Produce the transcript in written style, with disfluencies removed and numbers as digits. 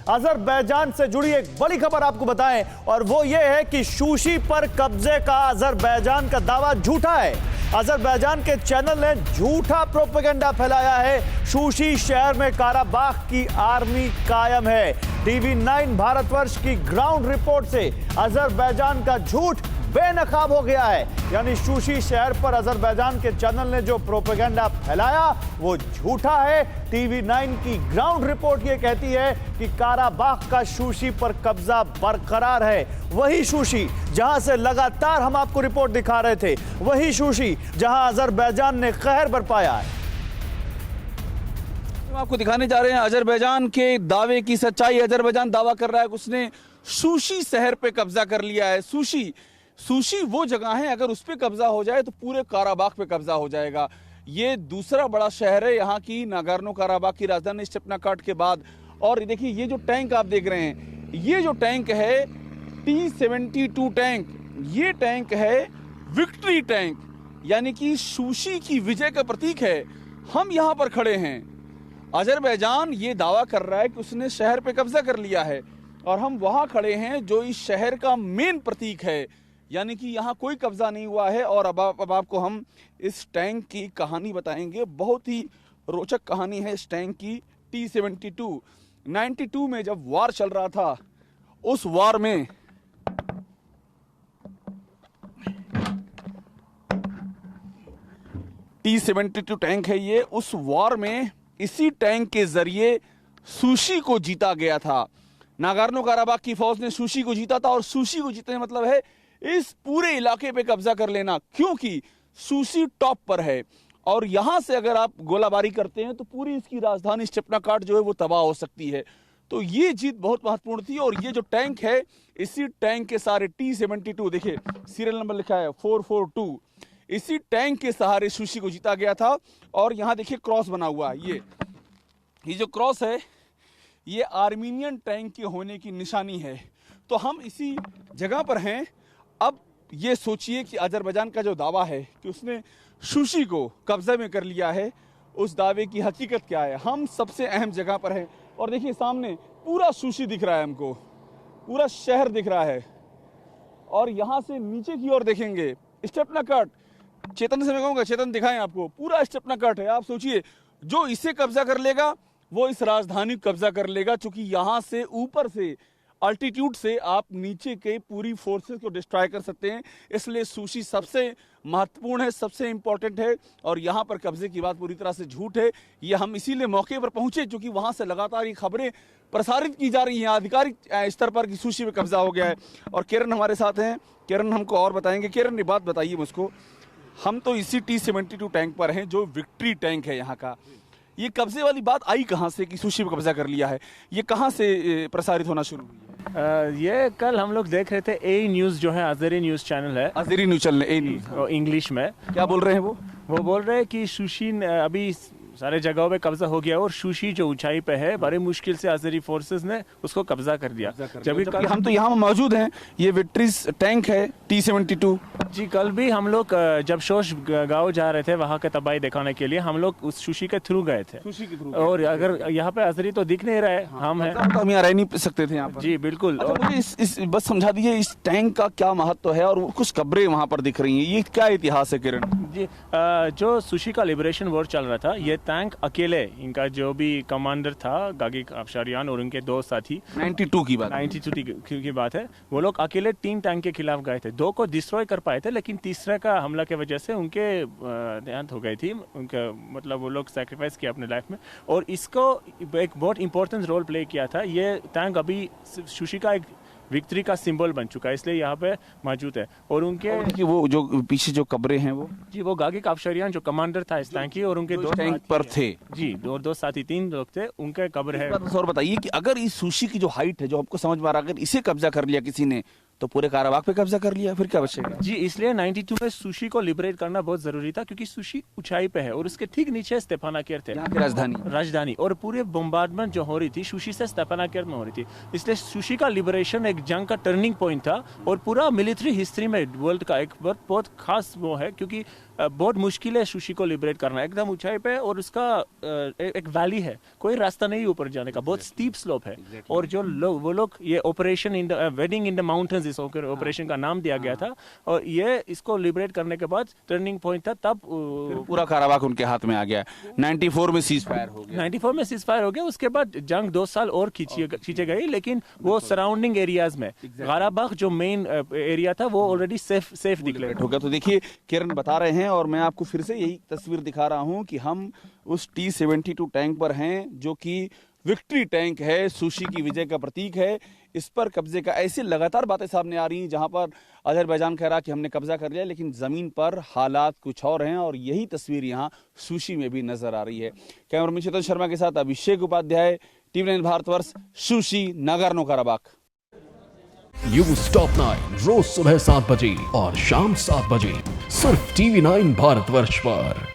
Azerbaijan से जुड़ी एक बड़ी खबर आपको बताएं, और वो ये है कि शूशी पर कब्जे का अजरबैजान का दावा झूठा है। अजरबैजान के चैनल ने झूठा प्रोपेगेंडा फैलाया है। शूशी शहर में काराबाख की आर्मी कायम है। टीवी 9 भारतवर्ष की ग्राउंड रिपोर्ट से अजरबैजान का झूठ बेनकाब हो गया है। यानी शूशी शहर पर अजरबैजान के चैनल ने जो प्रोपेगेंडा फैलाया वो झूठा है। टीवी 9 की ग्राउंड रिपोर्ट ये कहती है कि काराबाख का शूशी पर कब्जा बरकरार है। वही शूशी जहां से लगातार हम आपको रिपोर्ट दिखा रहे थे, वही शूशी जहां अजरबैजान ने कहर बरपाया है। हम आपको दिखाने जा रहे हैं अजरबैजान के दावे की सच्चाई। अजरबैजान दावा कर रहा है कि उसने शूशी शहर पे कब्जा कर लिया है। शूशी वो जगह है, अगर उस पे कब्जा हो जाए तो पूरे काराबाख पे कब्जा हो जाएगा। ये दूसरा बड़ा शहर है यहाँ की नागोर्नो काराबाख की राजधानी स्टेपनाकर्ट के बाद। और देखिए ये जो टैंक आप देख रहे हैं, ये जो टैंक है T-72 टैंक, ये टैंक है विक्ट्री टैंक, यानी कि शूशी की विजय का प्रतीक है। हम यहाँ पर खड़े हैं, अजरबैजान ये दावा कर रहा है कि उसने शहर पे कब्जा कर लिया है, और हम वहाँ खड़े हैं जो इस शहर का मेन प्रतीक है, यानी कि यहाँ कोई कब्जा नहीं हुआ है। और अब आपको हम इस टैंक की कहानी बताएंगे। बहुत ही रोचक कहानी है इस टैंक की। T-72 92 में जब वार चल रहा था, उस वार में T-72 टैंक है ये। उस वार में इसी टैंक के जरिए शूशी को जीता गया था। नागोर्नो काराबाख की फौज ने शूशी को जीता था, और शूशी को जीतने मतलब है इस पूरे इलाके पे कब्जा कर लेना, क्योंकि शूशी टॉप पर है। और यहां से अगर आप गोलाबारी करते हैं तो पूरी इसकी राजधानी स्टेपनाकर्ट जो है वो तबाह हो सकती है। तो ये जीत बहुत महत्वपूर्ण थी। और ये जो टैंक है, इसी टैंक के सहारे T-72, देखिए सीरियल नंबर लिखा है 442, इसी टैंक के सहारे शूशी को जीता गया था। और यहाँ देखिए क्रॉस बना हुआ है, ये जो क्रॉस है ये आर्मीनियन टैंक के होने की निशानी है। तो हम इसी जगह पर हैं। अब ये सोचिए कि अजरबैजान का जो दावा है कि उसने शूशी को कब्जे में कर लिया है, उस दावे की हकीकत क्या है। हम सबसे अहम जगह पर हैं, और देखिए सामने पूरा शूशी दिख रहा है, हमको पूरा शहर दिख रहा है। और यहाँ से नीचे की ओर देखेंगे स्टेपनाकर्ट। चेतन से मैं कहूँगा, चेतन दिखाएं आपको, पूरा स्टेपनाकर्ट है। आप सोचिए जो इसे कब्जा कर लेगा वो इस राजधानी को कब्जा कर लेगा, क्योंकि यहाँ से ऊपर से अल्टीट्यूड से आप नीचे के पूरी फोर्सेस को डिस्ट्रॉय कर सकते हैं। इसलिए शूशी सबसे महत्वपूर्ण है, सबसे इंपॉर्टेंट है। और यहाँ पर कब्जे की बात पूरी तरह से झूठ है। ये हम इसीलिए मौके पर पहुंचे क्योंकि वहाँ से लगातार ये खबरें प्रसारित की जा रही हैं आधिकारिक स्तर पर कि शूशी में कब्जा हो गया है। और किरण हमारे साथ हैं, किरण हमको और बताएंगे। किरण ये बात बताइए मुझको, हम तो इसी T-72 टैंक पर हैं जो विक्ट्री टैंक है यहाँ का। ये कब्जे वाली बात आई कहाँ से कि शूशी में कब्जा कर लिया है? ये कहाँ से प्रसारित होना शुरू हुई है? ये कल हम लोग देख रहे थे, ए न्यूज़ जो है, अज़ेरी न्यूज़ चैनल है, अज़ेरी न्यूज़ चैनल, ए न्यूज़ इंग्लिश में। क्या बोल रहे हैं वो बोल रहे हैं कि शूशी अभी सारे जगहों पे कब्जा हो गया, और शूशी जो ऊंचाई पे है, बड़े मुश्किल से अज़ेरी फोर्सेस ने उसको कब्जा कर दिया। जबकि हम तो यहाँ मौजूद हैं। ये विक्ट्री टैंक है T-72। जी, कल भी हम लोग जब शोश गांव जा रहे थे वहाँ के तबाही दिखाने के लिए, हम लोग उस शूशी के थ्रू गए थे। शूशी के थ्रू। और अगर यहाँ पे अज़ेरी तो दिख नहीं रहे, हम हैं, तो हम यहाँ रह नहीं सकते थे यहाँ पर। जी बिल्कुल। अच्छा, मुझे इस बस समझा दीजिए इस टैंक का क्या महत्व है, और कुछ कब्रें वहाँ पर दिख रही हैं, ये क्या इतिहास है किरण? जी, जो शूशी का लिबरेशन वॉर चल रहा था, ये टैंक अकेले, इनका जो भी कमांडर था गागिक अफशरियान और उनके दो साथी, 92 की बात 92 की बात है, वो लोग अकेले 3 टैंक के खिलाफ गए थे। 2 को डिस्ट्रॉय कर पाए थे, लेकिन तीसरे का हमला की वजह से उनके देहांत हो गई थी, उनका मतलब वो लोग सैक्रिफाइस किया अपने लाइफ में। और इसको एक बहुत इंपॉर्टेंट रोल प्ले किया था। ये टैंक अभी शूशी का एक विक्ट्री का सिंबल बन चुका है, इसलिए यहाँ पे मौजूद है। और उनके वो जो पीछे जो कब्रें हैं वो जी, वो गागिक अफशरियान जो कमांडर था इस टैंक की, और उनके 2 टैंक पर थे। जी, दो साथी, 3 लोग थे, उनके कब्र है। और बताइए कि अगर इस शूशी की जो हाइट है, जो आपको समझ में आ रहा है, अगर इसे कब्जा कर लिया किसी ने तो पूरे काराबाख पे कब्जा कर लिया, फिर क्या बचेगा? जी, इसलिए 92 में शूशी को लिबरेट करना बहुत जरूरी था, क्योंकि शूशी ऊंचाई पे है और उसके ठीक नीचे स्टेपनाकर्ट थे, राजधानी। और पूरे बम्बार्डमेंट जो हो रही थी शूशी से स्टेपनाकर्ट में हो रही थी, इसलिए शूशी का लिबरेशन एक जंग का टर्निंग पॉइंट था। और पूरा मिलिट्री हिस्ट्री में वर्ल्ड का एक बहुत खास वो है, क्योंकि बहुत मुश्किल है सुशी को लिबरेट करना, एकदम ऊंचाई पे, और उसका एक वैली है, कोई रास्ता नहीं ऊपर जाने का, बहुत स्टीप स्लोप है। और जो वो लोग ये operation in the wedding in the mountains, इस ऑपरेशन का नाम दिया गया था, और ये इसको लिबरेट करने के बाद टर्निंग पॉइंट था, तब पूरा काराबाख उनके हाथ में आ गया। 94 में सीज फायर हो गया। 94 में सीज फायर हो गया। उसके बाद जंग 2 साल और खींचे गई, लेकिन वो सराउंडिंग एरियाज में काराबाख जो मेन एरिया था वो ऑलरेडी सेफ डिक्लेयर हो गया। तो देखिए किरण बता रहे हैं, और मैं आपको फिर से यही तस्वीर दिखा रहा हूं कि हम उस T-72 टैंक पर हैं, जो कि विक्ट्री टैंक है, सुशी की विजय का प्रतीक है। इस पर कब्जे का, ऐसी लगातार बातें सामने आ रही हैं जहां पर अजरबैजान कह रहा कि हमने कब्जा कर लिया, लेकिन जमीन पर हालात कुछ और हैं, और यही तस्वीर यहां सुशी में भी नजर आ रही है। कैमरामैन चेतन शर्मा के साथ अभिषेक उपाध्याय, TV9 भारतवर्ष, सुशी, नागोर्नो काराबाख। न्यूज़ टॉप 9 रोज सुबह 7 बजे और शाम 7 बजे सिर्फ TV9 भारतवर्ष पर।